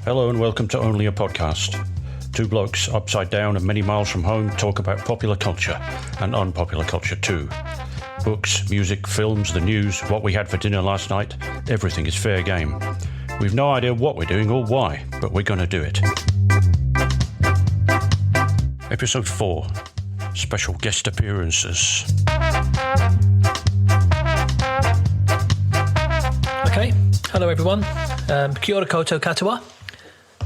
Hello and welcome to Only a Podcast. Two blokes upside down and many miles from home talk about popular culture and unpopular culture too. Books, music, films, the news, what we had for dinner last night, everything is fair game. We've no idea what we're doing or why, but we're going to do it. Episode 4. Special guest appearances. Okay, hello everyone. Kia ora koutou katoa.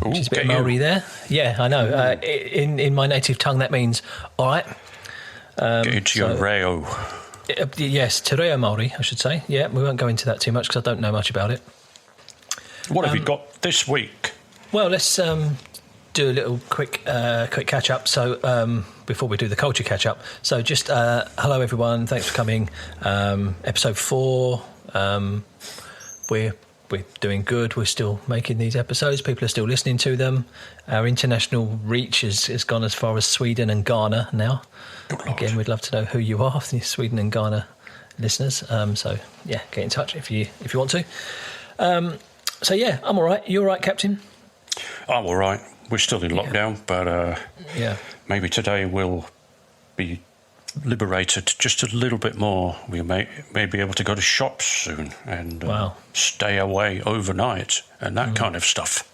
Which is a bit of Maori there. Yeah, I know. In my native tongue, that means all right. Get into your reo. Yes, te reo Maori, I should say. Yeah, we won't go into that too much because I don't know much about it. What have you got this week? Well, let's do a little quick catch up. So before we do the culture catch up, so just hello everyone, thanks for coming. Episode 4. We're doing good. We're still making these episodes. People are still listening to them. Our international reach has gone as far as Sweden and Ghana now. Again, we'd love to know who you are, the Sweden and Ghana listeners. So yeah, get in touch if you want to. So yeah, I'm all right. You all right, Captain? I'm all right. We're still in lockdown, but maybe today we'll be liberated just a little bit more. We may be able to go to shops soon and stay away overnight and that kind of stuff.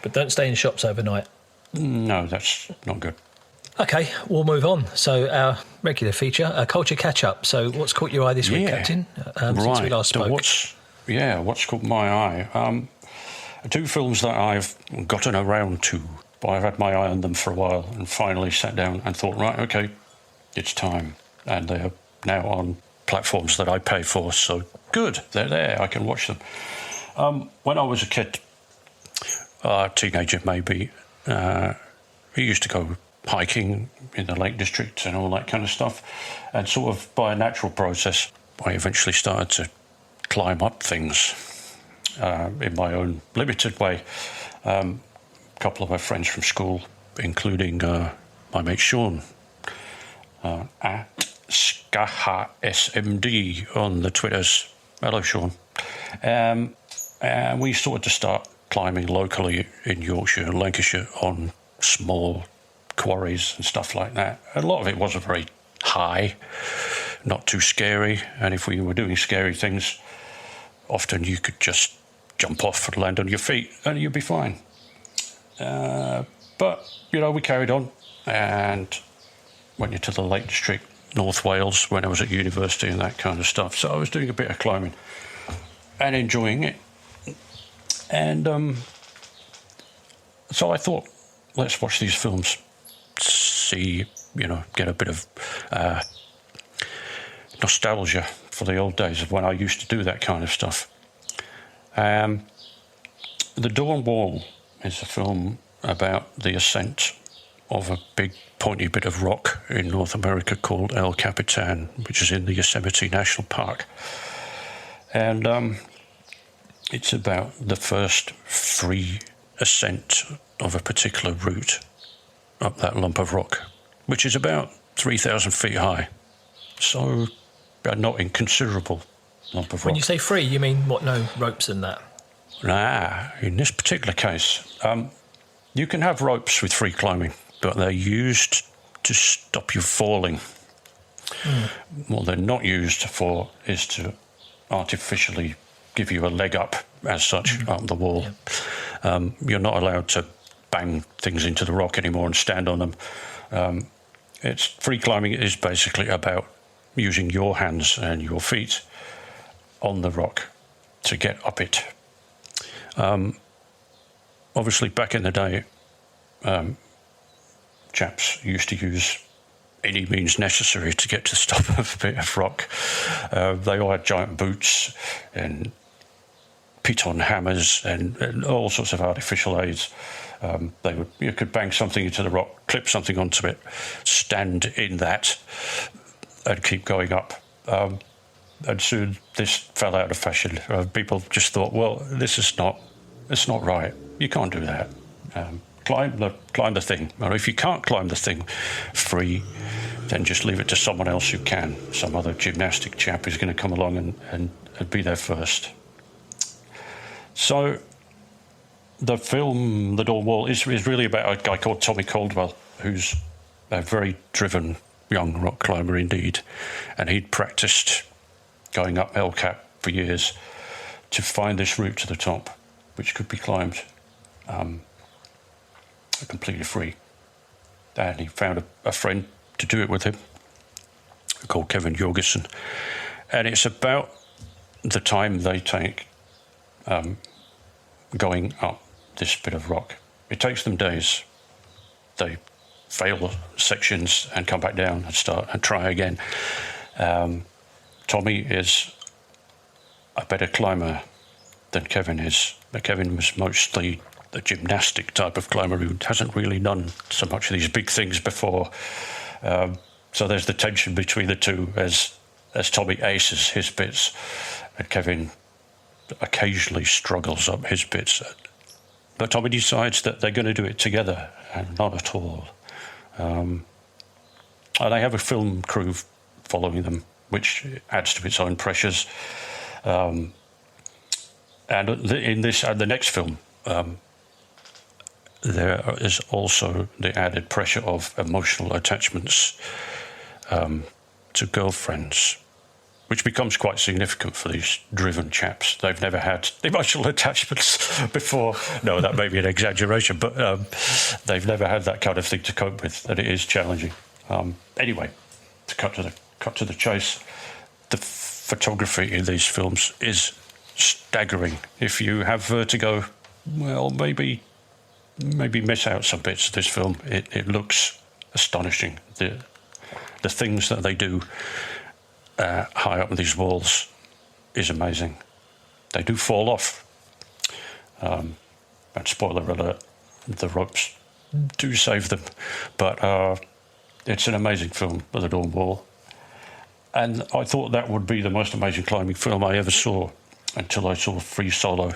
But don't stay in shops overnight. No, that's not good. Okay, we'll move on. So our regular feature, a culture catch-up. So what's caught your eye this week, Captain, since we last spoke? What's caught my eye? Two films that I've gotten around to. I've had my eye on them for a while and finally sat down and thought, right, okay, it's time. And they're now on platforms that I pay for, so good, they're there, I can watch them. When I was a kid, teenager maybe, we used to go hiking in the Lake District and all that kind of stuff, and sort of by a natural process, I eventually started to climb up things in my own limited way. A couple of my friends from school, including my mate Sean, at Skaha SMD on the Twitters. Hello, Sean. We started to start climbing locally in Yorkshire and Lancashire on small quarries and stuff like that. A lot of it wasn't very high, not too scary, and if we were doing scary things, often you could just jump off and land on your feet and you'd be fine. But, we carried on and went into the Lake District, North Wales, when I was at university and that kind of stuff. So I was doing a bit of climbing and enjoying it. And so I thought, let's watch these films, see, get a bit of nostalgia for the old days of when I used to do that kind of stuff. The Dawn Wall is a film about the ascent of a big pointy bit of rock in North America called El Capitan, which is in the Yosemite National Park. And it's about the first free ascent of a particular route up that lump of rock, which is about 3,000 feet high. So a not inconsiderable lump of rock. When you say free, you mean what, no ropes and that? Nah, in this particular case, you can have ropes with free climbing, but they're used to stop you falling. What they're not used for is to artificially give you a leg up, as such, up the wall. Yeah. You're not allowed to bang things into the rock anymore and stand on them. Free climbing is basically about using your hands and your feet on the rock to get up it. Obviously, back in the day, chaps used to use any means necessary to get to the top of a bit of rock. They all had giant boots and piton hammers and all sorts of artificial aids. You could bang something into the rock, clip something onto it, stand in that, and keep going up. And soon this fell out of fashion. People just thought, well, it's not right. You can't do that. Climb the thing. Or if you can't climb the thing free, then just leave it to someone else who can. Some other gymnastic chap who's going to come along and be there first. So the film The Dawn Wall is really about a guy called Tommy Caldwell, who's a very driven young rock climber indeed, and he'd practiced going up El Cap for years to find this route to the top, which could be climbed completely free. And he found a friend to do it with him, called Kevin Jorgensen. And it's about the time they take going up this bit of rock. It takes them days. They fail sections and come back down and start and try again. Tommy is a better climber than Kevin is. But Kevin was mostly the gymnastic type of climber who hasn't really done so much of these big things before. So there's the tension between the two as Tommy aces his bits and Kevin occasionally struggles up his bits. But Tommy decides that they're going to do it together, and not at all. And they have a film crew following them, which adds to its own pressures. And in the next film, there is also the added pressure of emotional attachments to girlfriends, which becomes quite significant for these driven chaps. They've never had emotional attachments before. No, that may be an exaggeration, but they've never had that kind of thing to cope with, and it is challenging. Anyway, to cut to the chase, the photography in these films is staggering. If you have vertigo, well, maybe miss out some bits of this film. It looks astonishing. The things that they do high up on these walls is amazing. They do fall off. And spoiler alert, the ropes do save them. But it's an amazing film, The Dawn Wall. And I thought that would be the most amazing climbing film I ever saw until I saw Free Solo,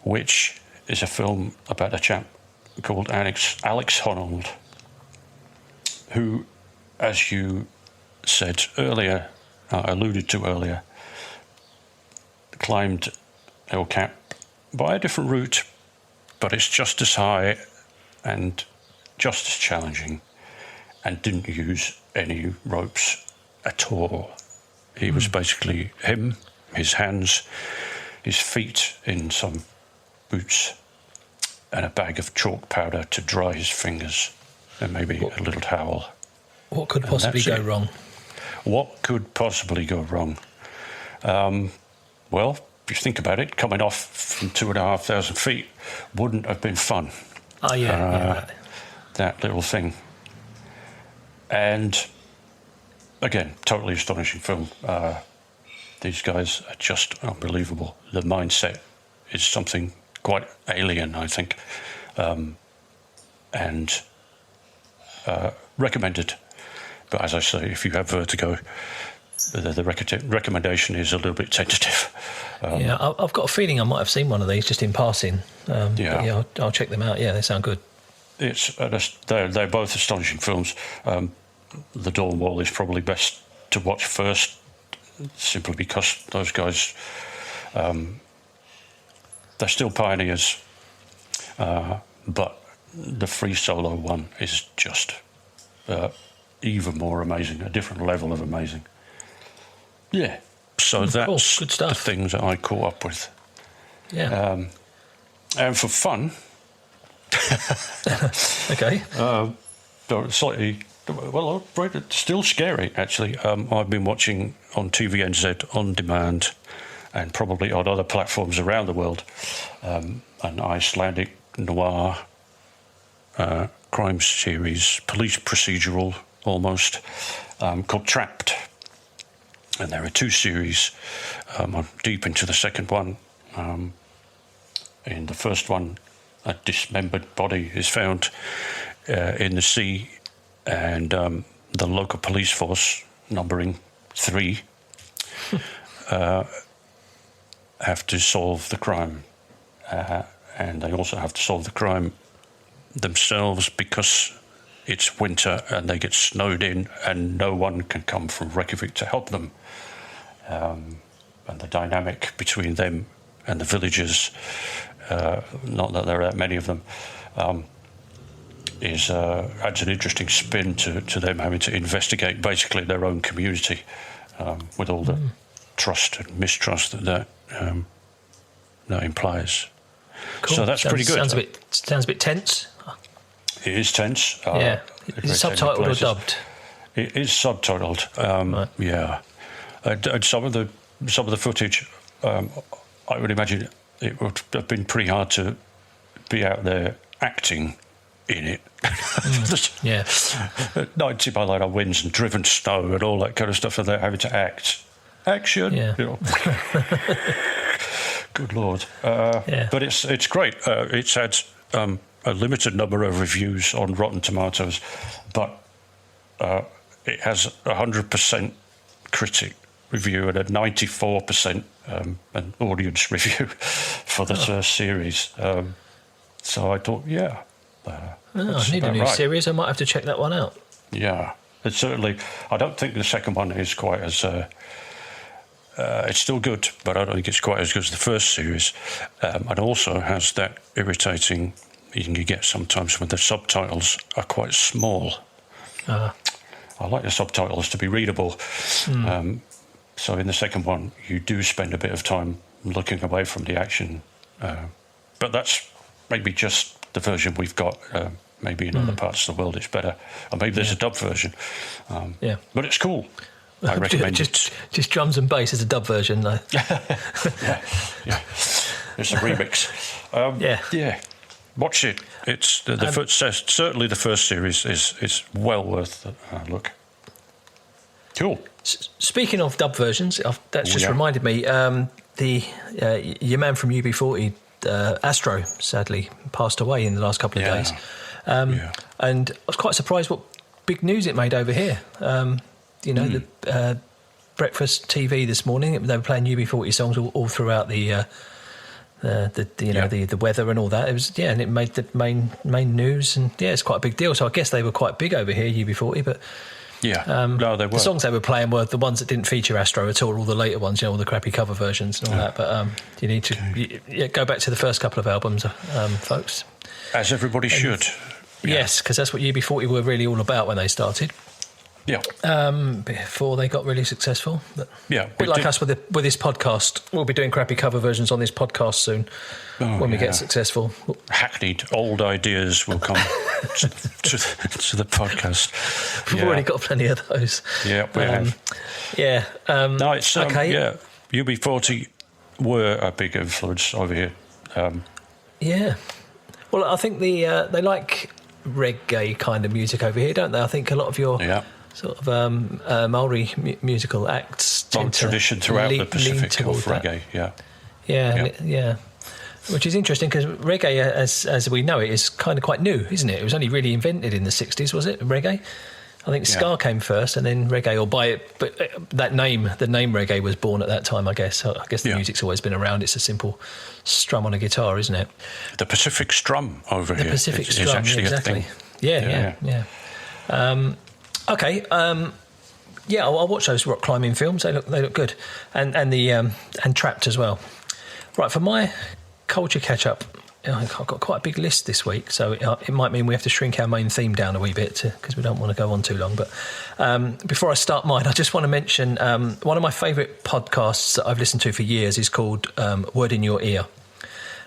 which is a film about a chap called Alex Honnold, who, as you said earlier, alluded to earlier, climbed El Cap by a different route, but it's just as high and just as challenging, and didn't use any ropes at all. He was basically him, his hands, his feet in some boots, and a bag of chalk powder to dry his fingers, and maybe a little towel. What could possibly go wrong? What could possibly go wrong? Well, if you think about it, coming off from 2,500 feet wouldn't have been fun. Oh, yeah. That little thing. And again, totally astonishing film. These guys are just unbelievable. The mindset is something quite alien, I think. And recommended. But as I say, if you have vertigo, the recommendation is a little bit tentative. I've got a feeling I might have seen one of these just in passing. I'll check them out. Yeah, they sound good. They're both astonishing films. The Dawn Wall is probably best to watch first, simply because those guys, they're still pioneers. But the Free Solo one is just even more amazing, a different level of amazing. Yeah, so that's good stuff. The things that I caught up with. Yeah. And for fun, okay. Slightly, well, still scary, actually. I've been watching on TVNZ on demand and probably on other platforms around the world an Icelandic noir crime series, police procedural almost, called Trapped. And there are two series. I'm deep into the second one. In the first one, a dismembered body is found in the sea, and the local police force, numbering 3, have to solve the crime. And they also have to solve the crime themselves because it's winter and they get snowed in and no one can come from Reykjavik to help them. And the dynamic between them and the villagers not that there are that many of them, adds an interesting spin to them having to investigate basically their own community with all the trust and mistrust that implies. Cool. So that's pretty good. Sounds a bit tense. It is tense. Yeah. Is it subtitled or dubbed? It is subtitled. Right. Yeah. And some of the footage, I would imagine it would have been pretty hard to be out there acting in it. Yeah. 90 mile an hour winds and driven snow and all that kind of stuff, and they're having to act. Action. Yeah. You know. Good Lord. But it's great. It's had a limited number of reviews on Rotten Tomatoes, but it has 100% critic review and a 94% an audience review for the series. So I thought, I need a new series. I might have to check that one out. Yeah, it's certainly. I don't think the second one is quite as. It's still good, but I don't think it's quite as good as the first series. And also has that irritating thing you get sometimes when the subtitles are quite small. I like the subtitles to be readable. So in the second one, you do spend a bit of time looking away from the action. But that's maybe just the version we've got. Maybe in other parts of the world it's better. Or maybe there's a dub version. But it's cool. I recommend it. Just drums and bass as a dub version, though. yeah. It's a remix. Yeah. Watch it. It's certainly the first series is well worth a look. Cool. Speaking of dub versions, that's just reminded me. Your man from UB40, Astro, sadly passed away in the last couple of days. And I was quite surprised what big news it made over here. The breakfast TV this morning, they were playing UB40 songs all throughout the weather and all that. It was and it made the main news, and it's quite a big deal. So I guess they were quite big over here, UB40, but. No, they were. The songs they were playing were the ones that didn't feature Astro at all the later ones, all the crappy cover versions and all that. But you need to go back to the first couple of albums, folks. As everybody should. Yes, because that's what UB40 were really all about when they started. Yeah. Before they got really successful. But a bit like us with this podcast. We'll be doing crappy cover versions on this podcast soon when we get successful. Hackneyed old ideas will come to the podcast. We've already got plenty of those. Yeah, we have. No, it's okay. Yeah, UB40 were a big influence over here. Well, I think they like reggae kind of music over here, don't they? I think a lot of your sort of Maori musical acts long tradition throughout the Pacific of reggae. Yeah. Which is interesting because reggae, as we know it, is kind of quite new, isn't it? It was only really invented in the 60s, was it? Reggae. I think ska came first, and then reggae, but the name reggae was born at that time, I guess. So I guess the music's always been around. It's a simple strum on a guitar, isn't it? The Pacific strum over here. The Pacific strum, is actually exactly. a thing. Yeah. Okay. I'll watch those rock climbing films. They look good, and Trapped as well. Right, for my culture catch up. I've got quite a big list this week, so it might mean we have to shrink our main theme down a wee bit because we don't want to go on too long. But before I start mine, I just want to mention one of my favourite podcasts that I've listened to for years is called Word in Your Ear.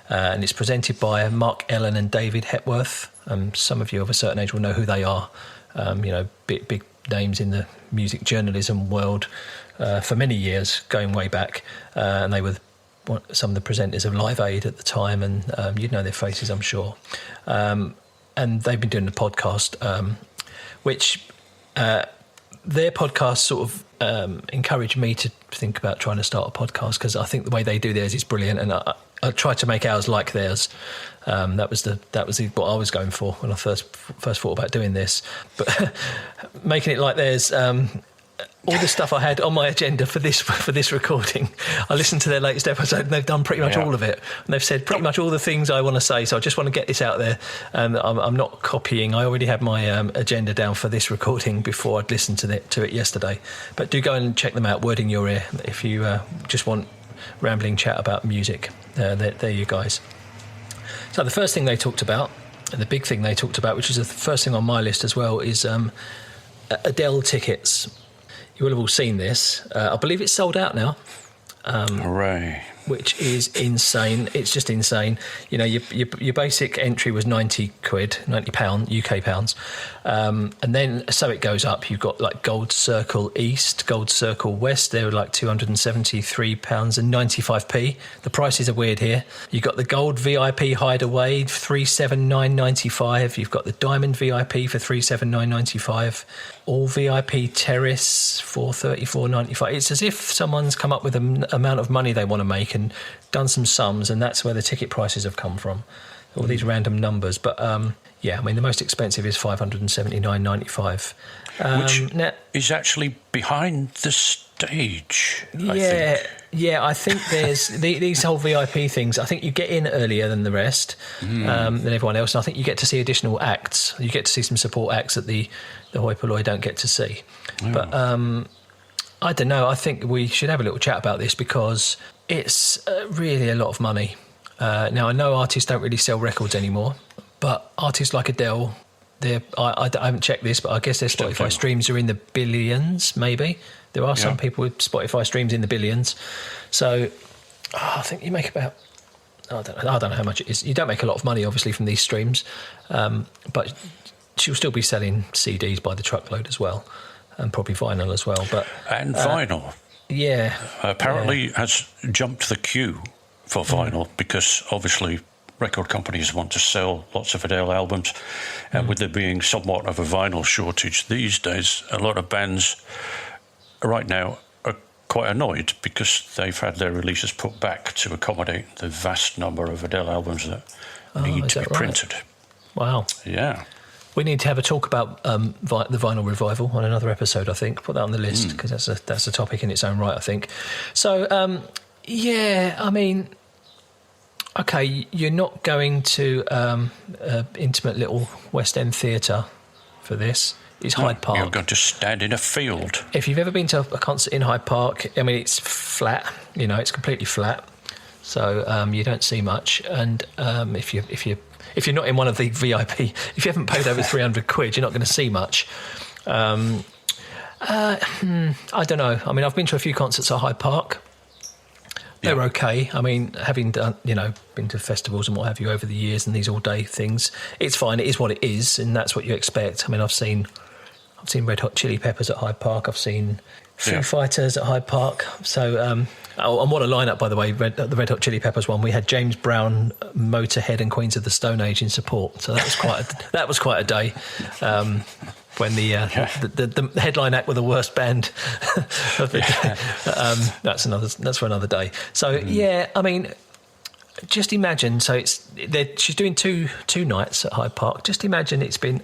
And it's presented by Mark Ellen and David Hepworth. Some of you of a certain age will know who they are. Big names in the music journalism world for many years, going way back. And they were some of the presenters of Live Aid at the time, and you'd know their faces, I'm sure. And they've been doing the podcast, which their podcast sort of encouraged me to think about trying to start a podcast, because I think the way they do theirs is brilliant, and I tried to make ours like theirs. That was what I was going for when I first thought about doing this. But making it like theirs. All the stuff I had on my agenda for this recording, I listened to their latest episode, and they've done pretty much all of it. And they've said pretty much all the things I want to say. So I just want to get this out there. I'm not copying. I already had my agenda down for this recording before I'd listened to it yesterday. But do go and check them out. Word in Your Ear. If you just want rambling chat about music, there you guys. So the first thing they talked about, and the big thing they talked about, which is the first thing on my list as well, is Adele Tickets. You will have all seen this. I believe it's sold out now. Hooray. Which is insane. It's just insane. You know, your basic entry was £90, £90, UK pounds. And then, so it goes up. You've got like Gold Circle East, Gold Circle West. They're like £273 and 95p. The prices are weird here. You've got the Gold VIP Hideaway, $379.95. You've got the Diamond VIP for $379.95. All VIP Terrace, $434.95. It's as if someone's come up with an amount of money they want to make and done some sums, and that's where the ticket prices have come from. All these random numbers. But yeah, I mean, the most expensive is $579.95. Which is actually behind the stage, I think. Yeah, I think there's these whole VIP things. I think you get in earlier than the rest, than everyone else. And I think you get to see additional acts. You get to see some support acts that the hoi polloi don't get to see. Oh. But I don't know. I think we should have a little chat about this because it's really a lot of money. Now, I know artists don't really sell records anymore, but artists like Adele, I haven't checked this, but I guess their Spotify streams are in the billions, maybe. There are some people with Spotify streams in the billions. So I think you make about, I don't know how much it is. You don't make a lot of money, obviously, from these streams, but she'll still be selling CDs by the truckload as well, and probably vinyl as well. And vinyl. Yeah. Apparently has jumped the queue for vinyl because obviously record companies want to sell lots of Adele albums, and with there being somewhat of a vinyl shortage these days, a lot of bands right now are quite annoyed because they've had their releases put back to accommodate the vast number of Adele albums that need to be printed. Wow. Yeah. We need to have a talk about the vinyl revival on another episode, I think. Put that on the list because that's a topic in its own right, I think. So, yeah, I mean, okay, you're not going to intimate little West End theatre for this. It's Hyde Park. You're going to stand in a field. If you've ever been to a concert in Hyde Park, I mean, it's flat. You know, it's completely flat, so you don't see much. And if you're not in one of the VIP, if you haven't paid over £300, you're not going to see much. I don't know. I mean, I've been to a few concerts at Hyde Park. They were okay. I mean, having done, been to festivals and what have you over the years and these all-day things, it's fine. It is what it is, and that's what you expect. I mean, I've seen Red Hot Chili Peppers at Hyde Park. I've seen Foo Fighters at Hyde Park. So, and what a lineup, by the way! The Red Hot Chili Peppers one. We had James Brown, Motorhead, and Queens of the Stone Age in support. So that was quite a day. When the headline act with the worst band of the day. That's for another day. So yeah, I mean, just imagine. So she's doing two nights at Hyde Park. Just imagine it's been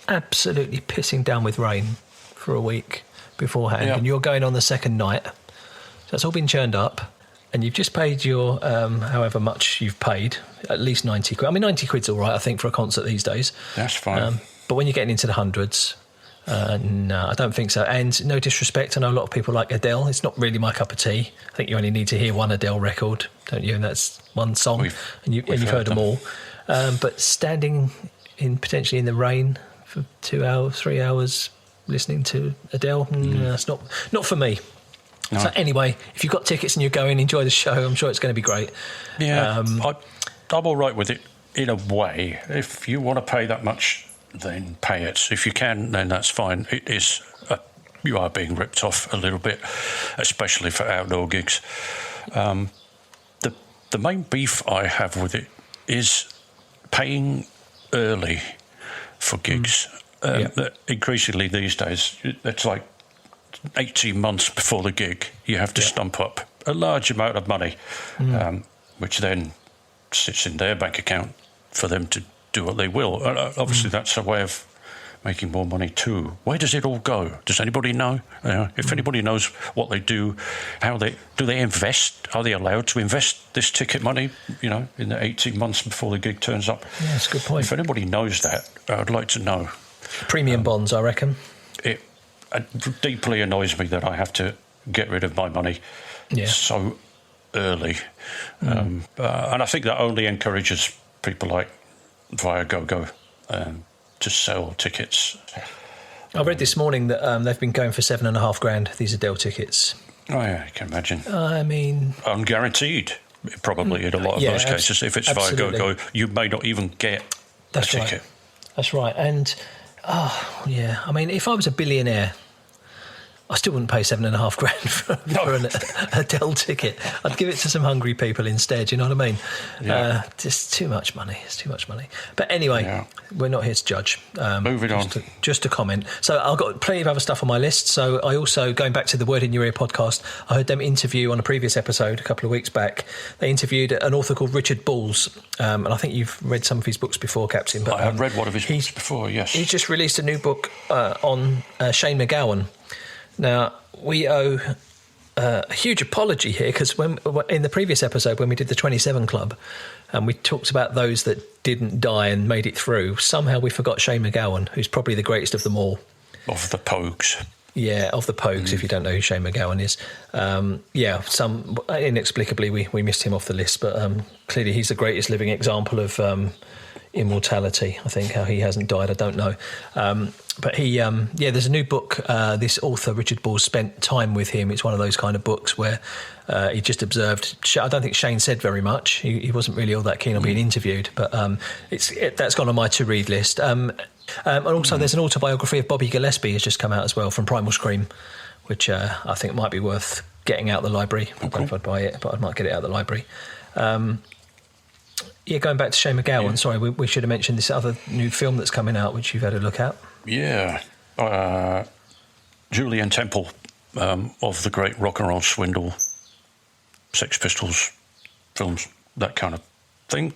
absolutely pissing down with rain for a week beforehand, and you're going on the second night. So it's all been churned up, and you've just paid your however much you've paid, at least 90 quid. I mean, 90 quid's all right, I think, for a concert these days. That's fine. But when you're getting into the hundreds, no, I don't think so. And no disrespect, I know a lot of people like Adele. It's not really my cup of tea. I think you only need to hear one Adele record, don't you? And that's one song, and you've heard them all. But standing potentially in the rain for 2 hours, 3 hours, listening to Adele, that's not for me. No. So anyway, if you've got tickets and you're going, enjoy the show. I'm sure it's going to be great. Yeah, I'm all right with it in a way. If you want to pay that much, then pay it. If you can, then that's fine. It is you are being ripped off a little bit, especially for outdoor gigs. The main beef I have with it is paying early for gigs. Increasingly these days, it's like 18 months before the gig, you have to stump up a large amount of money, which then sits in their bank account for them to do what they will. Obviously, that's a way of making more money too. Where does it all go? Does anybody know? If anybody knows what they do, do they invest? Are they allowed to invest this ticket money, in the 18 months before the gig turns up? Yeah, that's a good point. If anybody knows that, I'd like to know. Premium bonds, I reckon. It deeply annoys me that I have to get rid of my money so early. And I think that only encourages people like Viagogo to sell tickets. I read this morning that they've been going for $7,500, these Adele tickets. Oh, yeah, I can imagine. I mean... Unguaranteed, probably, in a lot of those cases. If it's Viagogo, you may not even get a ticket. That's right. And, I mean, if I was a billionaire, I still wouldn't pay $7,500 for an Adele ticket. I'd give it to some hungry people instead, you know what I mean? Yeah. Just too much money. It's too much money. But anyway, we're not here to judge. Moving on. Just to comment. So I've got plenty of other stuff on my list. So I also, going back to the Word in Your Ear podcast, I heard them interview on a previous episode a couple of weeks back. They interviewed an author called Richard Balls. And I think you've read some of his books before, Captain. But I have read one of his books before, yes. He's just released a new book on Shane MacGowan. Now, we owe a huge apology here because in the previous episode, when we did the 27 Club, and we talked about those that didn't die and made it through, somehow we forgot Shane MacGowan, who's probably the greatest of them all. Of the Pogues. Yeah, of the Pogues, if you don't know who Shane MacGowan is. Inexplicably, we missed him off the list, but clearly he's the greatest living example of immortality. I think how he hasn't died, I don't know. But there's a new book. This author, Richard Balls, spent time with him. It's one of those kind of books where he just observed. I don't think Shane said very much. He wasn't really all that keen on being interviewed, but that's gone on my to-read list. And also there's an autobiography of Bobby Gillespie has just come out as well from Primal Scream, which I think might be worth getting out of the library. I don't know if I'd buy it, but I might get it out of the library. Going back to Shane MacGowan, sorry, we should have mentioned this other new film that's coming out, which you've had a look at. Yeah. Julian Temple, of the great Rock and Roll Swindle, Sex Pistols films, that kind of thing,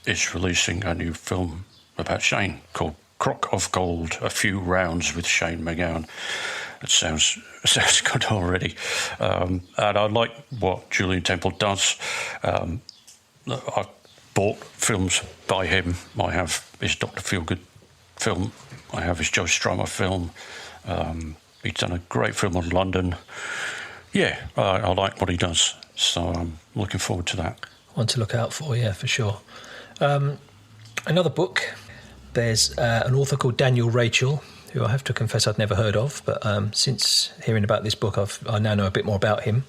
is releasing a new film about Shane called Crock of Gold, A Few Rounds with Shane MacGowan. It sounds good already. And I like what Julian Temple does. I've bought films by him. I have his Dr. Feelgood film. I have his Joe Strummer film. He's done a great film on London. Yeah, I like what he does. So I'm looking forward to that. One to look out for, yeah, for sure. Another book. There's an author called Daniel Rachel, who I have to confess I'd never heard of, but since hearing about this book, I now know a bit more about him.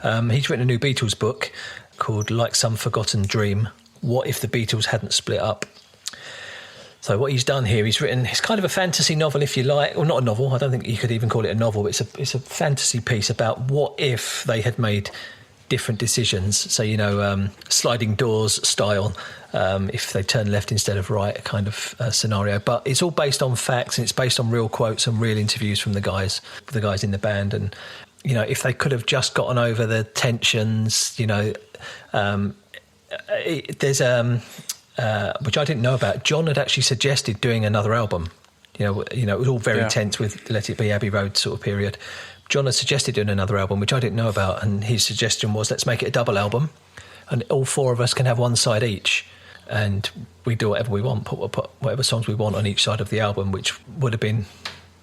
He's written a new Beatles book called Like Some Forgotten Dream, What If the Beatles Hadn't Split Up? So what he's done here, it's kind of a fantasy novel, if you like, or not a novel, I don't think you could even call it a novel, but it's a fantasy piece about what if they had made different decisions. So, sliding doors style, if they turn left instead of right, kind of scenario. But it's all based on facts and it's based on real quotes and real interviews from the guys in the band. And, if they could have just gotten over the tensions, there's which I didn't know about. John had actually suggested doing another album. It was all very tense with Let It Be Abbey Road sort of period. John had suggested doing another album, which I didn't know about, and his suggestion was, let's make it a double album, and all four of us can have one side each, and we do whatever we want, put whatever songs we want on each side of the album, which would have been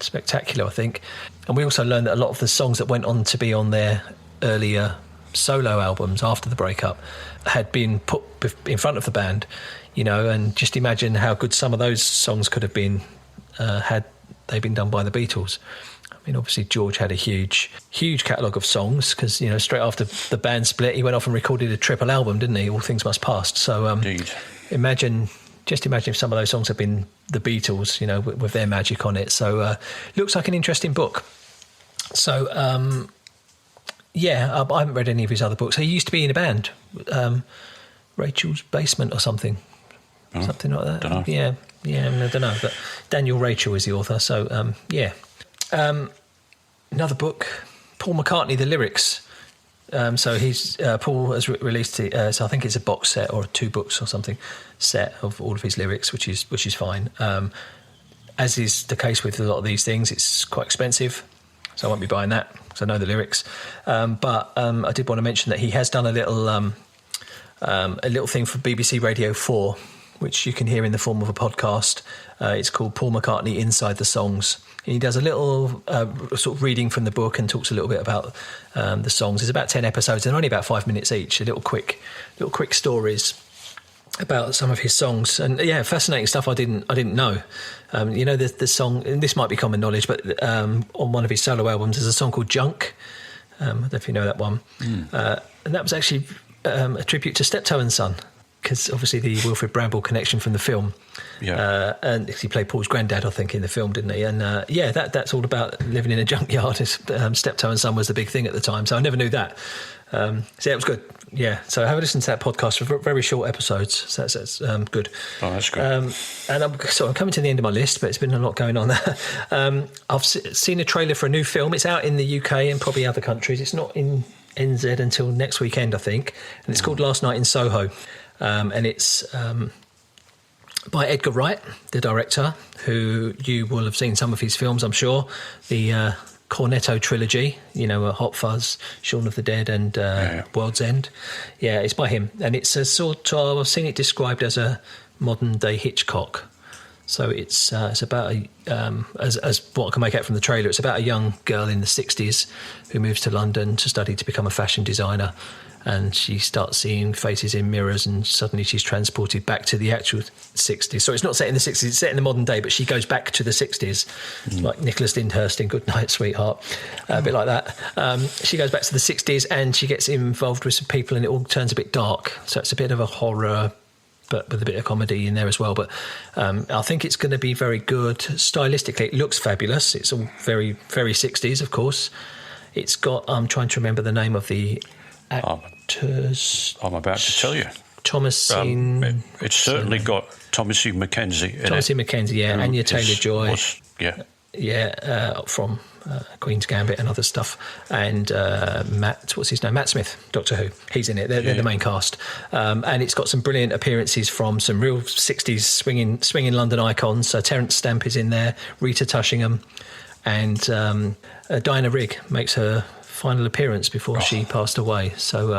spectacular, I think. And we also learned that a lot of the songs that went on to be on their earlier solo albums after the breakup had been put in front of the band, and just imagine how good some of those songs could have been had they been done by the Beatles. I mean, obviously George had a huge catalogue of songs because, straight after the band split, he went off and recorded a triple album, didn't he? All Things Must Pass. So imagine if some of those songs had been the Beatles, with their magic on it. So looks like an interesting book. So, I haven't read any of his other books. He used to be in a band, Rachel's Basement or something. Something like that. Dunno. Yeah, I don't know. But Daniel Rachel is the author. So, another book, Paul McCartney, the lyrics. So he's Paul has released so I think it's a box set or 2 books or something set of all of his lyrics, which is fine. As is the case with a lot of these things, it's quite expensive, so I won't be buying that because I know the lyrics. But I did want to mention that he has done a little thing for BBC Radio 4, which you can hear in the form of a podcast. It's called Paul McCartney Inside the Songs. And he does a little sort of reading from the book and talks a little bit about the songs. There's about 10 episodes and only about 5 minutes each. Little quick stories about some of his songs, and fascinating stuff I didn't know. The song, and this might be common knowledge, but on one of his solo albums there's a song called Junk. I don't know if you know that one. And that was actually a tribute to Steptoe and Son, because obviously the Wilfrid Brambell connection from the film. And he played Paul's granddad, I think, in the film, didn't he? And that's all about living in a junkyard. Steptoe and Son was the big thing at the time, so I never knew that. It was good. Yeah, so have a listen to that podcast for very short episodes. So that's good. Oh, that's good. And I'm coming to the end of my list, but it's been a lot going on there. I've seen a trailer for a new film. It's out in the UK and probably other countries. It's not in NZ until next weekend, I think. And it's called Last Night in Soho. And it's by Edgar Wright, the director, who you will have seen some of his films, I'm sure. The Cornetto trilogy, Hot Fuzz, Shaun of the Dead and World's End. Yeah, it's by him. And it's a sort of, I've seen it described as a modern day Hitchcock. So it's about, as what I can make out from the trailer, it's about a young girl in the 60s who moves to London to study to become a fashion designer. And she starts seeing faces in mirrors, and suddenly she's transported back to the actual 60s. So it's not set in the 60s, it's set in the modern day, but she goes back to the 60s, like Nicholas Lyndhurst in Good Night, Sweetheart, a bit like that. She goes back to the 60s and she gets involved with some people, and it all turns a bit dark. So it's a bit of a horror, but with a bit of comedy in there as well. But I think it's going to be very good. Stylistically, it looks fabulous. It's all very, very 60s, of course. It's got, I'm trying to remember the name of the actors. I'm about to tell you. Thomasine. It's certainly got Thomasine McKenzie in it. Thomasine McKenzie, yeah. Anya Taylor-Joy. Yeah, from Queen's Gambit and other stuff. And Matt Smith, Doctor Who. He's in it. They're the main cast. And it's got some brilliant appearances from some real 60s swinging London icons. So Terence Stamp is in there, Rita Tushingham, and Diana Rigg makes her final appearance before she passed away. So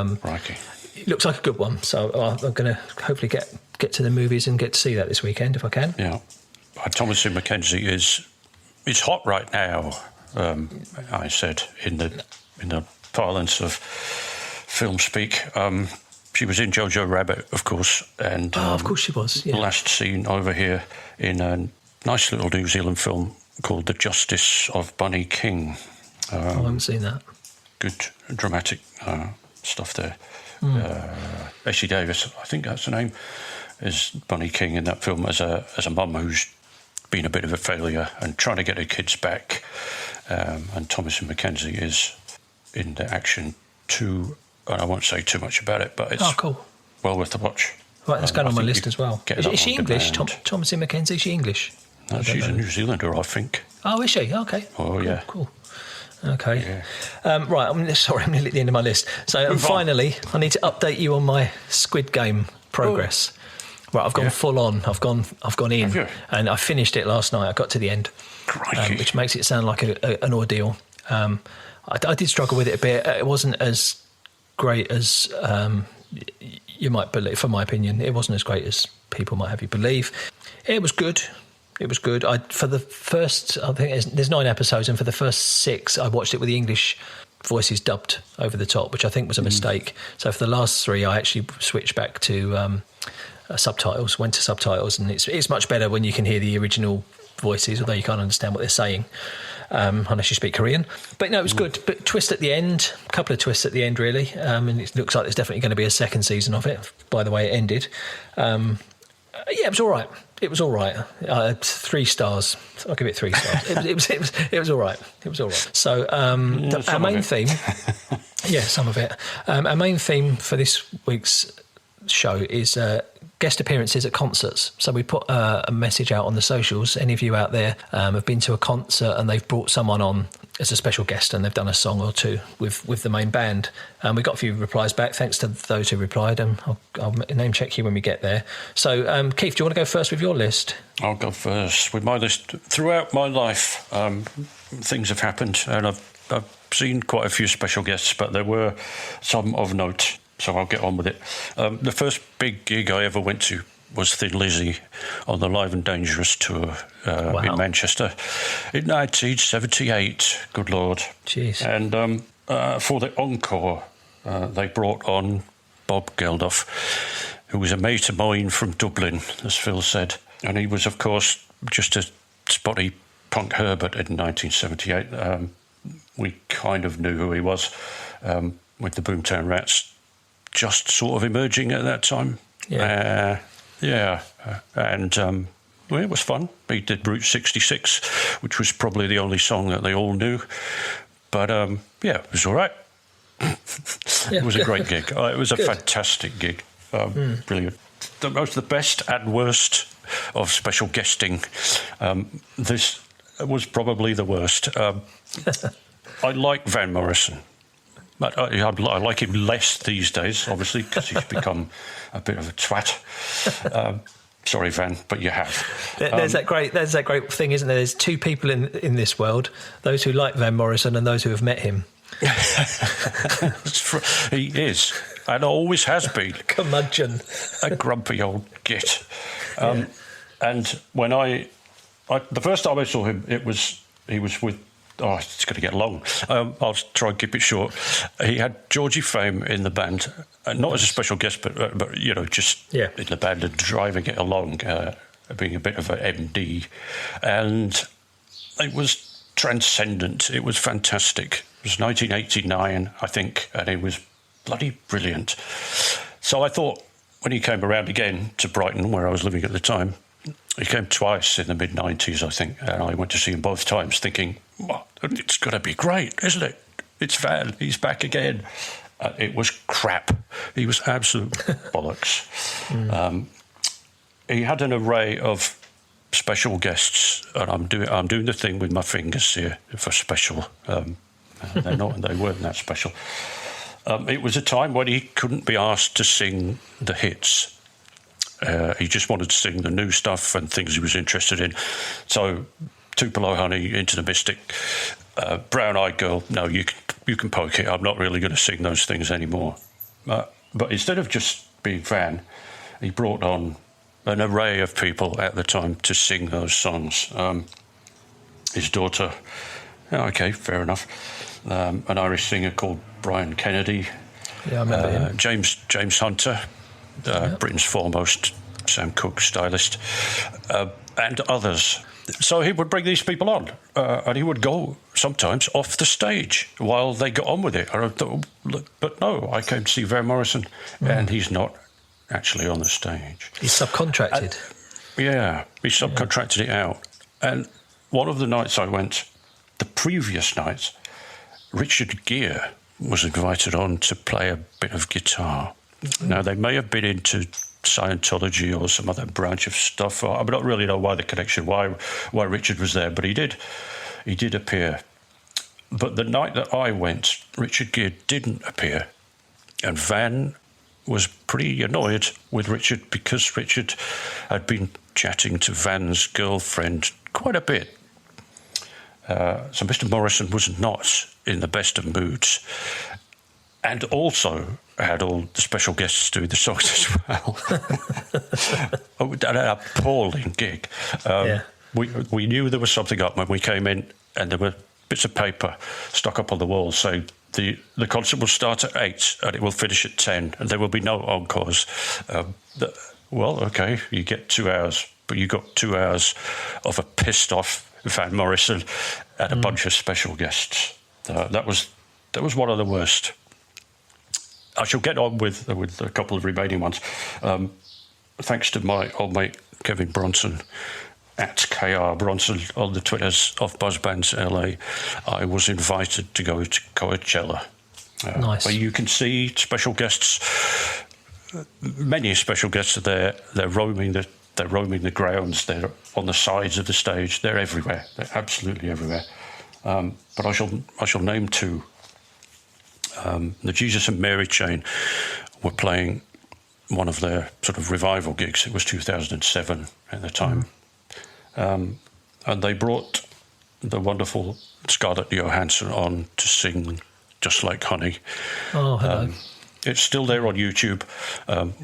it looks like a good one. So I'm going to hopefully get to the movies and get to see that this weekend if I can. Yeah. Thomasine McKenzie is hot right now. I said in the parlance of film speak. She was in Jojo Rabbit, of course, and of course she was. Yeah. Last seen over here in a nice little New Zealand film called The Justice of Bunny King. I haven't seen that. Good dramatic stuff there. Essie Davis, I think that's the name, is Bunny King in that film as a mum who's been a bit of a failure and trying to get her kids back. And Thomasine McKenzie is in the action too, and I won't say too much about it, but it's well worth the watch. Right, that's going on my list as well. Is she English? Thomasine McKenzie, is she English? No, she's a New Zealander, I think. Oh, is she? Okay. Oh, yeah. Cool. Okay. Yeah. Right, I'm nearly at the end of my list. So finally, I need to update you on my Squid Game progress. Right, I've gone full on. I've gone in, and I finished it last night. I got to the end, which makes it sound like an ordeal. I did struggle with it a bit. It wasn't as great as you might believe. For my opinion, it wasn't as great as people might have you believe. It was good. It was good. For the first, I think there's 9 episodes, and for the first 6, I watched it with the English voices dubbed over the top, which I think was a mistake. So for the last 3, I actually switched back to subtitles, went to subtitles, and it's much better when you can hear the original voices, although you can't understand what they're saying unless you speak Korean. But no, it was good. But twist at the end, a couple of twists at the end, really. And it looks like there's definitely going to be a second season of it, by the way it ended. It was all right. It was all right. 3 stars. I'll give it 3 stars. It was all right. It was all right. So our main theme, some of it. Our main theme for this week's show is guest appearances at concerts. So we put a message out on the socials. Any of you out there have been to a concert and they've brought someone on as a special guest and they've done a song or two with the main band. We got a few replies back. Thanks to those who replied. I'll name check you when we get there. So, Keith, do you want to go first with your list? I'll go first with my list. Throughout my life, things have happened, and I've seen quite a few special guests, but there were some of note. So I'll get on with it. The first big gig I ever went to was Thin Lizzy on the Live and Dangerous tour in Manchester in 1978. Good Lord. Jeez. And for the encore, they brought on Bob Geldof. who was a mate of mine from Dublin, as Phil said. And he was, of course, just a spotty punk Herbert in 1978. We kind of knew who he was, with the Boomtown Rats just sort of emerging at that time. Yeah. Well, it was fun. He did Route 66, which was probably the only song that they all knew. But, it was all right. It was a great gig. It was a fantastic gig. Brilliant. The best and worst of special guesting. This was probably the worst. I like Van Morrison. But I like him less these days, obviously, because he's become a bit of a twat. Sorry, Van, but you have. There's that great thing, isn't there? There's two people in this world: those who like Van Morrison and those who have met him. He is, and always has been. Curmudgeon. A grumpy old git. And when the first time I saw him, he was with. Oh, it's going to get long. I'll try and keep it short. He had Georgie Fame in the band, not as a special guest, but just in the band and driving it along, being a bit of an MD. And it was transcendent. It was fantastic. It was 1989, I think, and it was bloody brilliant. So I thought, when he came around again to Brighton, where I was living at the time, he came twice in the mid-90s, I think, and I went to see him both times thinking, well, it's going to be great, isn't it? It's Van, he's back again. It was crap. He was absolute bollocks. He had an array of special guests, and I'm doing the thing with my fingers here for special. They weren't that special. It was a time when he couldn't be asked to sing the hits. He just wanted to sing the new stuff and things he was interested in. So, Tupelo Honey, Into the Mystic, Brown Eyed Girl, no, you can poke it. I'm not really going to sing those things anymore. But instead of just being Van, he brought on an array of people at the time to sing those songs. His daughter, okay, fair enough, an Irish singer called Brian Kennedy. Yeah, I remember him. James Hunter. Britain's foremost Sam Cooke stylist, and others. So he would bring these people on, and he would go sometimes off the stage while they got on with it. And I thought, but no, I came to see Van Morrison, and he's not actually on the stage. He's subcontracted. He subcontracted it out. And one of the nights I went, the previous night, Richard Gere was invited on to play a bit of guitar. Now, they may have been into Scientology or some other branch of stuff. I don't really know why the connection, why Richard was there, but he did appear. But the night that I went, Richard Gere didn't appear. And Van was pretty annoyed with Richard because Richard had been chatting to Van's girlfriend quite a bit. So Mr. Morrison was not in the best of moods. And also had all the special guests doing the songs as well. An appalling gig. We knew there was something up when we came in, and there were bits of paper stuck up on the wall saying the concert will start at 8 and it will finish at 10 and there will be no encores. Well, okay, you get 2 hours, but you got 2 hours of a pissed off Van Morrison and a bunch of special guests. That was one of the worst. I shall get on with a couple of remaining ones. Thanks to my old mate Kevin Bronson at KR Bronson on the Twitters of Buzzbands LA, I was invited to go to Coachella. Nice. Where you can see special guests. Many special guests are there. They're roaming the grounds. They're on the sides of the stage. They're everywhere. They're absolutely everywhere. But I shall name two. The Jesus and Mary chain were playing one of their sort of revival gigs. It was 2007 at the time. And they brought the wonderful Scarlett Johansson on to sing Just Like Honey. Oh, hello. It's still there on YouTube.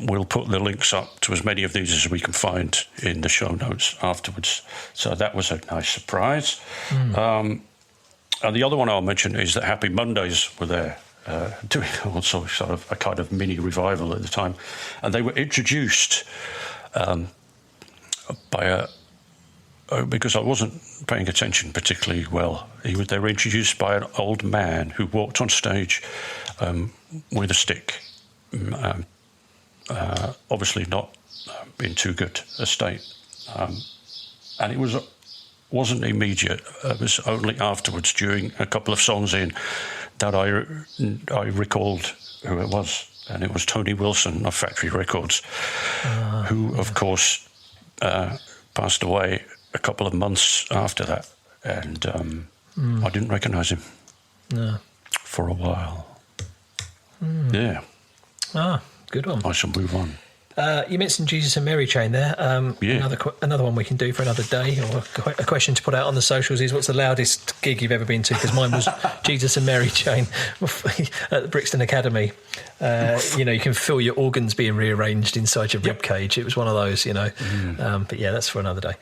We'll put the links up to as many of these as we can find in the show notes afterwards. So that was a nice surprise. And the other one I'll mention is that Happy Mondays were there. doing also sort of a kind of mini revival at the time, and they were introduced by because I wasn't paying attention particularly well. They were introduced by an old man who walked on stage with a stick, obviously not in too good a state, and it wasn't immediate. It was only afterwards, during a couple of songs in, that I recalled who it was, and it was Tony Wilson of Factory Records, who, of course, passed away a couple of months after that, and I didn't recognise him for a while. Yeah. Good one. I shall move on. You mentioned Jesus and Mary Chain there. Another one we can do for another day, or a question to put out on the socials is, what's the loudest gig you've ever been to? Because mine was Jesus and Mary Chain at the Brixton Academy. You can feel your organs being rearranged inside your rib cage. It was one of those, But yeah, that's for another day.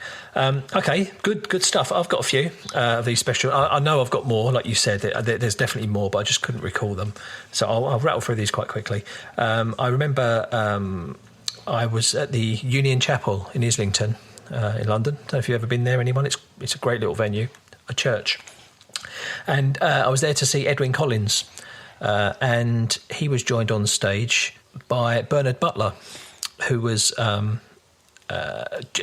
Okay, good stuff. I've got a few of these special. I know I've got more, like you said. There's definitely more, but I just couldn't recall them. So I'll rattle through these quite quickly. I remember. I was at the Union Chapel in Islington, in London. Don't know if you've ever been there, anyone. It's a great little venue, a church. And I was there to see Edwyn Collins, and he was joined on stage by Bernard Butler, who was...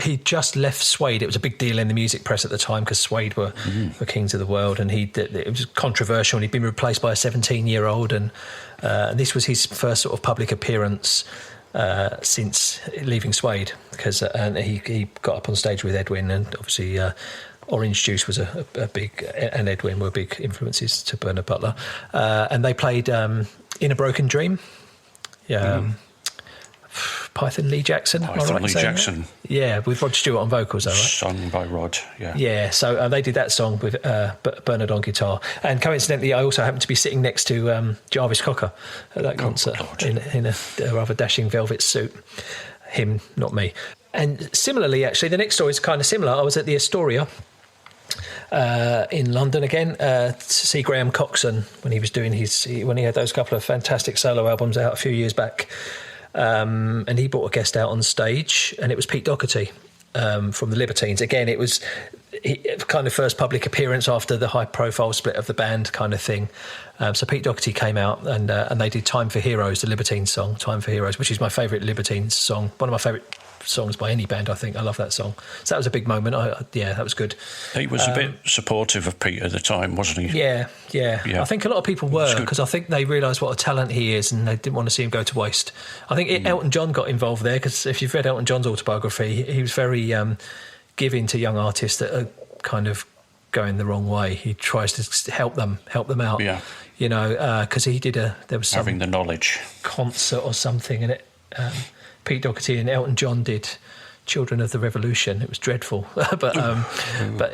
he just left Suede. It was a big deal in the music press at the time because Suede were kings of the world, and it was controversial, and he'd been replaced by a 17-year-old, and this was his first sort of public appearance since leaving Suede, because he got up on stage with Edwyn, and obviously Orange Juice was a big, and Edwyn were big influences to Bernard Butler, and they played In a Broken Dream. Python Lee Jackson. Python Lee Jackson. Yeah, with Rod Stewart on vocals, though, right? Sung by Rod, yeah. Yeah, so they did that song with Bernard on guitar. And coincidentally, I also happened to be sitting next to Jarvis Cocker at that concert in a rather dashing velvet suit. Him, not me. And similarly, actually, the next story is kind of similar. I was at the Astoria in London again to see Graham Coxon when he was doing when he had those couple of fantastic solo albums out a few years back. And he brought a guest out on stage, and it was Pete Dougherty from the Libertines. Again, it was kind of first public appearance after the high-profile split of the band kind of thing. So Pete Dougherty came out, and they did Time for Heroes, the Libertines song, Time for Heroes, which is my favourite Libertines song, one of my favourite songs by any band, I think. I love that song. So that was a big moment. That was good. He was a bit supportive of Pete at the time, wasn't he? Yeah. I think a lot of people were, because I think they realised what a talent he is, and they didn't want to see him go to waste. I think Elton John got involved there, because if you've read Elton John's autobiography, he was very giving to young artists that are kind of going the wrong way. He tries to help them out. Yeah. Because he did there was some having the knowledge concert or something, and Pete Dougherty and Elton John did Children of the Revolution. It was dreadful, but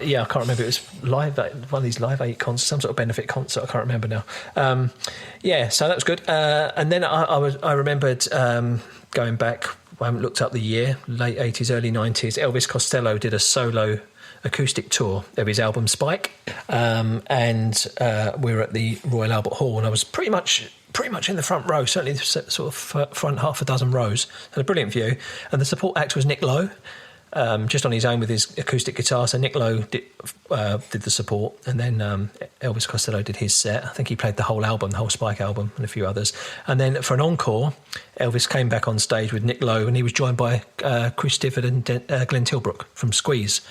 yeah, I can't remember. It was one of these Live 8 concerts, some sort of benefit concert. I can't remember now. So that was good. And then I remembered going back. I haven't looked up the year. Late 80s, early 90s. Elvis Costello did a solo acoustic tour of his album Spike, and we were at the Royal Albert Hall, and I was pretty much in the front row, certainly the sort of front half a dozen rows. Had a brilliant view, and the support act was Nick Lowe, just on his own with his acoustic guitar. So Nick Lowe did the support, and then Elvis Costello did his set. I think he played the whole album, the whole Spike album, and a few others. And then for an encore, Elvis came back on stage with Nick Lowe, and he was joined by Chris Difford and Glenn Tilbrook from Squeeze.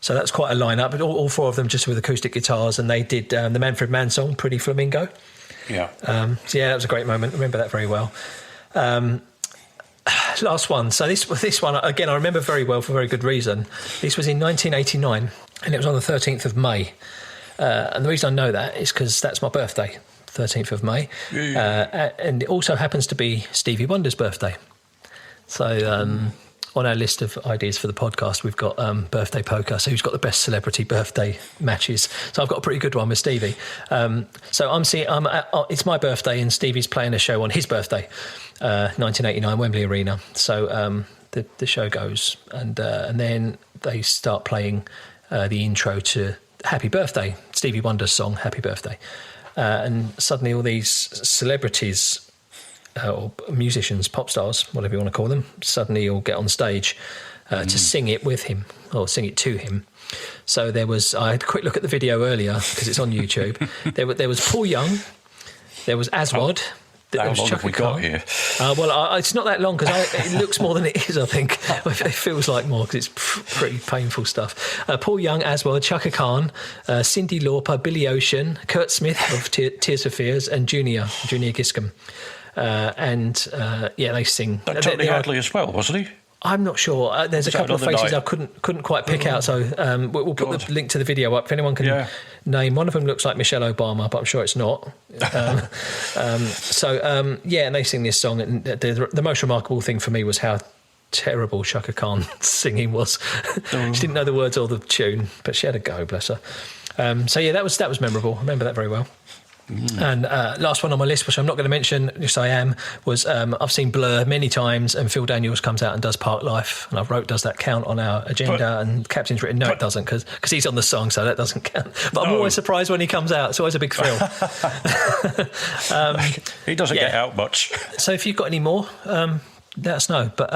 So that's quite a lineup, but all four of them just with acoustic guitars, and they did the Manfred Mann song, Pretty Flamingo. Yeah. That was a great moment. I remember that very well. Last one. So this one, again, I remember very well for very good reason. This was in 1989, and it was on the 13th of May. And the reason I know that is because that's my birthday, 13th of May. And it also happens to be Stevie Wonder's birthday. So on our list of ideas for the podcast, we've got birthday poker. So who's got the best celebrity birthday matches? So I've got a pretty good one with Stevie. So it's my birthday, and Stevie's playing a show on his birthday, 1989, Wembley Arena. So the show goes, and then they start playing the intro to Happy Birthday, Stevie Wonder's song, Happy Birthday. and suddenly all these celebrities or musicians, pop stars, whatever you want to call them, suddenly all get on stage to sing it with him or sing it to him. So I had a quick look at the video earlier because it's on YouTube. there was Paul Young, there was Aswad. How long have we got here? It's not that long because it looks more than it is, I think. It feels like more because it's pretty painful stuff. Paul Young, Aswad, Chaka Khan, Cyndi Lauper, Billy Ocean, Kurt Smith of Tears for Fears, and Junior Giscombe. They sing. Tony Hadley as well, wasn't he? I'm not sure. There's a couple of faces I couldn't quite pick out. So we'll put the link to the video up if anyone can name. One of them looks like Michelle Obama, but I'm sure it's not. And they sing this song. And the most remarkable thing for me was how terrible Chaka Khan's singing was. She didn't know the words or the tune, but she had a go, bless her. That was memorable. I remember that very well. And last one on my list, which I'm not going to mention, yes I am, was I've seen Blur many times, and Phil Daniels comes out and does Park Life, and does that count on our agenda? And Captain's written no, it doesn't, because he's on the song, so that doesn't count. But I'm always surprised when he comes out. It's always a big thrill. He doesn't get out much. So if you've got any more, let us know. But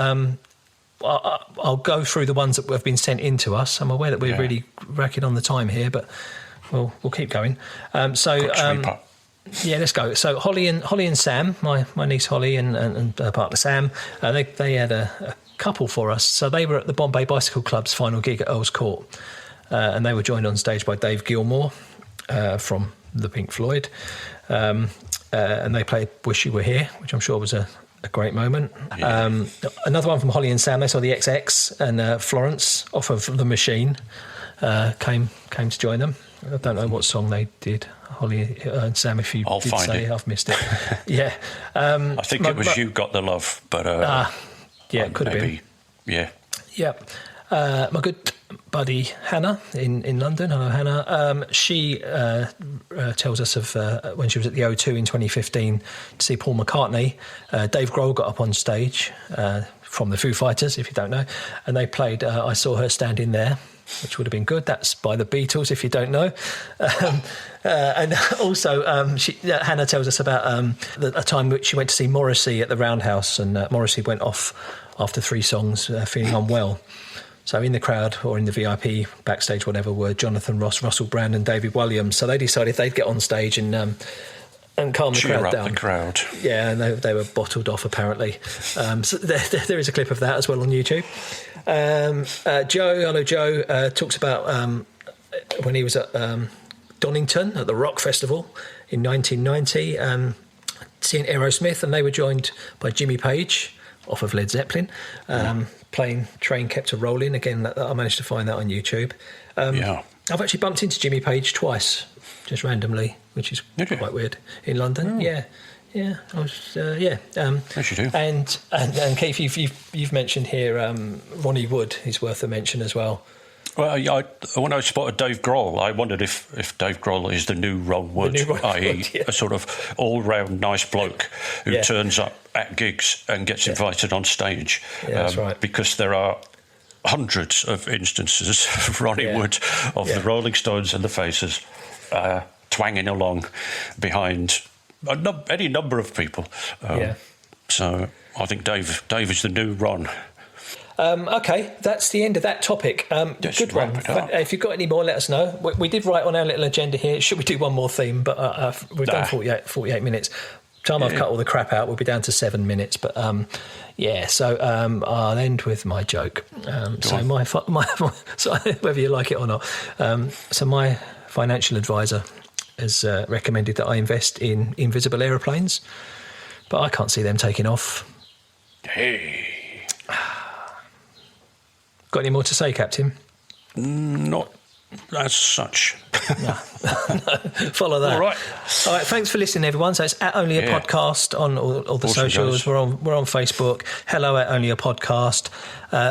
I'll go through the ones that have been sent in to us. I'm aware that we're really racking on the time here, but we'll keep going. Let's go. So Holly and Sam, my niece Holly and partner Sam, they had a couple for us. So they were at the Bombay Bicycle Club's final gig at Earl's Court, and they were joined on stage by Dave Gilmour from the Pink Floyd, and they played "Wish You Were Here," which I'm sure was a great moment. Yeah. Another one from Holly and Sam. They saw the XX, and Florence off of The Machine came to join them. I don't know what song they did, Holly and Sam, if you did say it. I've missed it. Yeah. I think it was You Got the Love, but... it could have been. Yeah. Yeah. My good buddy Hannah in London. Hello, Hannah. She tells us of when she was at the O2 in 2015 to see Paul McCartney. Dave Grohl got up on stage from the Foo Fighters, if you don't know, and they played I Saw Her Standing There, which would have been good. That's by the Beatles, if you don't know. And also, Hannah tells us about a time which she went to see Morrissey at the Roundhouse, and Morrissey went off after 3 songs feeling unwell. So in the crowd, or in the VIP, backstage, whatever, were Jonathan Ross, Russell Brand and David Williams. So they decided they'd get on stage and calm the crowd down. The crowd. Yeah, and they were bottled off, apparently. So there is a clip of that as well on YouTube. Joe talks about when he was at Donington at the Rock Festival in 1990, seeing Aerosmith, and they were joined by Jimmy Page off of Led Zeppelin, playing Train Kept a Rolling. Again, I managed to find that on YouTube. I've actually bumped into Jimmy Page twice, just randomly, which is quite weird, in London. Yeah, I was. Yes, you do. And Keith, you've mentioned here Ronnie Wood is worth a mention as well. Well, when I spotted Dave Grohl, I wondered if Dave Grohl is the new Ron Wood, i.e. a sort of all-round nice bloke who turns up at gigs and gets invited on stage. Yeah, that's right. Because there are hundreds of instances of Ronnie Wood of the Rolling Stones and the Faces twanging along behind any number of people. So I think Dave is the new Ron. Okay, that's the end of that topic. Good one. If you've got any more, let us know. We did write on our little agenda here, should we do one more theme? But we've done 48 minutes. Time I've cut all the crap out, we'll be down to 7 minutes. But so I'll end with my joke. So whether you like it or not. So my financial advisor has recommended that I invest in invisible aeroplanes, but I can't see them taking off. Hey. Got any more to say, Captain? Not as such. No. Follow that. All right. Thanks for listening, everyone. So it's at Only a Podcast on all the socials. We're on Facebook. Hello at Only a Podcast.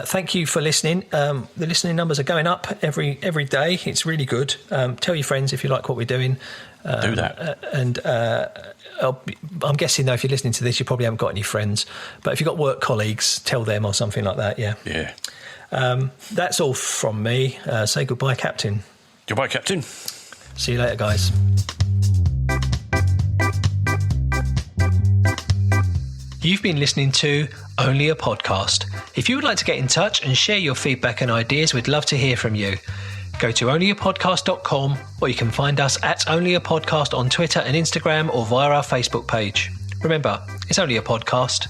Thank you for listening. The listening numbers are going up every day. It's really good. Tell your friends if you like what we're doing. Do that. And I'm guessing, though, if you're listening to this, you probably haven't got any friends. But if you've got work colleagues, tell them or something like that. Yeah. That's all from me. Say goodbye, Captain. Goodbye, Captain. See you later, guys. You've been listening to Only a Podcast. If you would like to get in touch and share your feedback and ideas, we'd love to hear from you. Go to onlyapodcast.com, or you can find us at Only a Podcast on Twitter and Instagram, or via our Facebook page. Remember, it's only a podcast.